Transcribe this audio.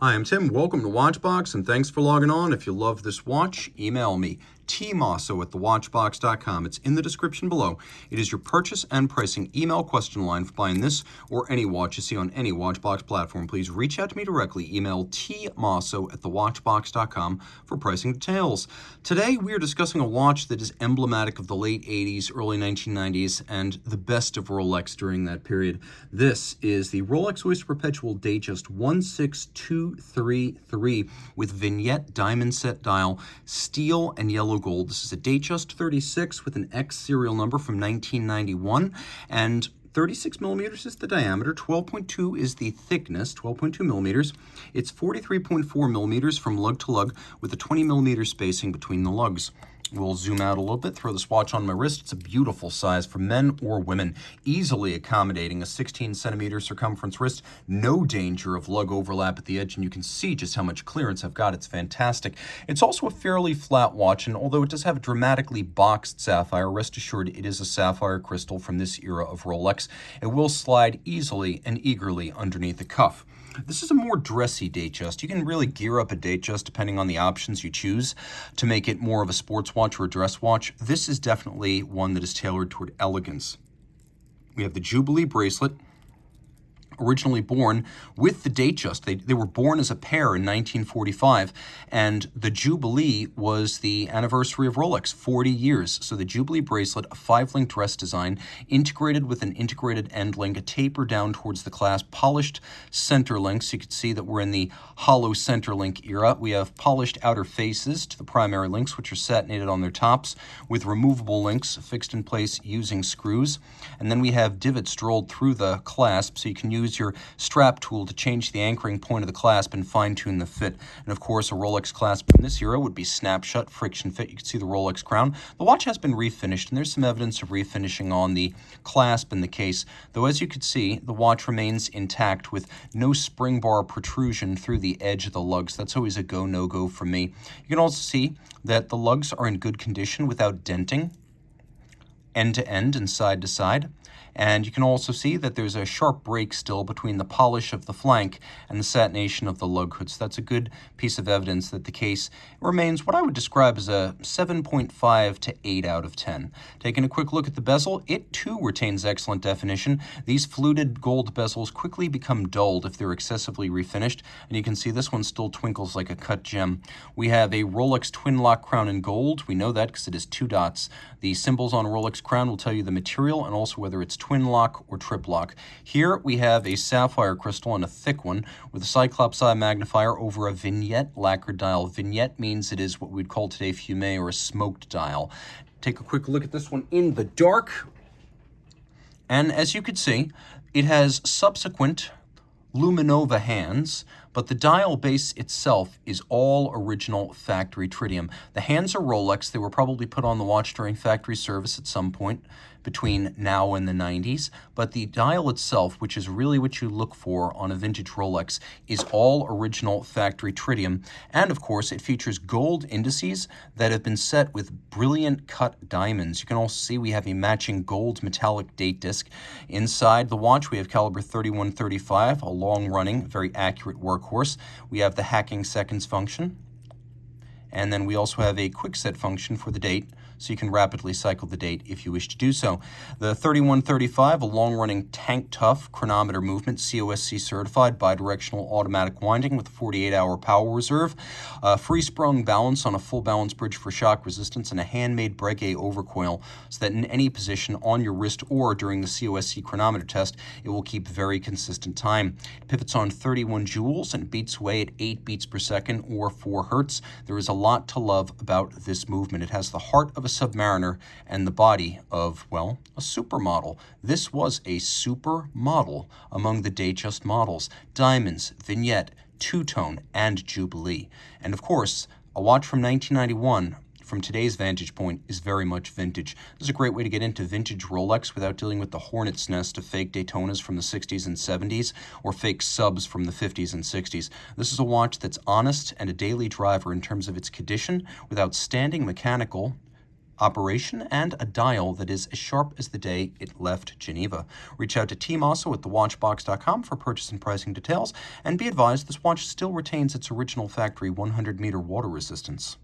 Hi, I'm Tim. Welcome to Watchbox, and thanks for logging on. If you love this watch, email me, tmosso@thewatchbox.com. It's in the description below. It is your purchase and pricing email question line for buying this or any watch you see on any Watchbox platform. Please reach out to me directly. Email tmosso@thewatchbox.com for pricing details. Today, we are discussing a watch that is emblematic of the late 80s, early 1990s, and the best of Rolex during that period. This is the Rolex Oyster Perpetual Datejust 16233 with vignette diamond set dial, steel and yellow gold. This is a Datejust 36 with an X serial number from 1991, and 36 millimeters is the diameter, 12.2 is the thickness, 12.2 millimeters. It's 43.4 millimeters from lug to lug with a 20 millimeter spacing between the lugs. We'll zoom out a little bit, throw this watch on my wrist. It's a beautiful size for men or women, easily accommodating a 16 centimeter circumference wrist. No danger of lug overlap at the edge, and you can see just how much clearance I've got. It's fantastic. It's also a fairly flat watch, and although it does have a dramatically boxed sapphire, rest assured it is a sapphire crystal from this era of Rolex. It will slide easily and eagerly underneath the cuff. This is a more dressy Datejust. You can really gear up a Datejust depending on the options you choose to make it more of a sports watch or a dress watch. This is definitely one that is tailored toward elegance. We have the Jubilee bracelet, originally born with the Datejust. They were born as a pair in 1945, and the Jubilee was the anniversary of Rolex, 40 years. So the Jubilee bracelet, a 5-link dress design, integrated with an integrated end link, a taper down towards the clasp, polished center links. You can see that we're in the hollow center link era. We have polished outer faces to the primary links, which are satinated on their tops, with removable links fixed in place using screws. And then we have divots drilled through the clasp, so you can use your strap tool to change the anchoring point of the clasp and fine-tune the fit. And of course, a Rolex clasp from this era would be snap shut, friction fit. You can see the Rolex crown. The watch has been refinished, and there's some evidence of refinishing on the clasp and the case, though as you can see, the watch remains intact with no spring bar protrusion through the edge of the lugs. That's always a go, no-go for me. You can also see that the lugs are in good condition without denting, end to end and side to side. And you can also see that there's a sharp break still between the polish of the flank and the satination of the lug hood. So that's a good piece of evidence that the case remains what I would describe as a 7.5 to 8 out of 10. Taking a quick look at the bezel, it too retains excellent definition. These fluted gold bezels quickly become dulled if they're excessively refinished, and you can see this one still twinkles like a cut gem. We have a Rolex twin lock crown in gold. We know that because it is 2 dots. The symbols on a Rolex crown will tell you the material and also whether it's twin lock or trip lock. Here we have a sapphire crystal and a thick one with a Cyclops eye magnifier over a vignette lacquered dial. Vignette means it is what we'd call today fumé or a smoked dial. Take a quick look at this one in the dark. And as you can see, it has subsequent Luminova hands, but the dial base itself is all original factory tritium. The hands are Rolex. They were probably put on the watch during factory service at some point between now and the 90s, but the dial itself, which is really what you look for on a vintage Rolex, is all original factory tritium. And of course, it features gold indices that have been set with brilliant cut diamonds. You can also see we have a matching gold metallic date disc. Inside the watch, we have caliber 3135, a long-running, very accurate workhorse. We have the hacking seconds function. And then we also have a quick set function for the date, so you can rapidly cycle the date if you wish to do so. The 3135, a long-running tank-tough chronometer movement, COSC certified, bidirectional automatic winding with a 48-hour power reserve, free-sprung balance on a full balance bridge for shock resistance, and a handmade Breguet overcoil, so that in any position on your wrist or during the COSC chronometer test, it will keep very consistent time. It pivots on 31 joules and beats away at 8 beats per second or 4 hertz. There is a lot to love about this movement. It has the heart of a submariner and the body of, well, a supermodel. This was a supermodel among the Datejust models. Diamonds, vignette, two-tone, and Jubilee. And of course, a watch from 1991 from today's vantage point is very much vintage. This is a great way to get into vintage Rolex without dealing with the hornet's nest of fake Daytonas from the 60s and 70s or fake subs from the 50s and 60s. This is a watch that's honest and a daily driver in terms of its condition with outstanding mechanical operation and a dial that is as sharp as the day it left Geneva. Reach out to Team Mosso at thewatchbox.com for purchase and pricing details, and be advised this watch still retains its original factory 100-meter water resistance.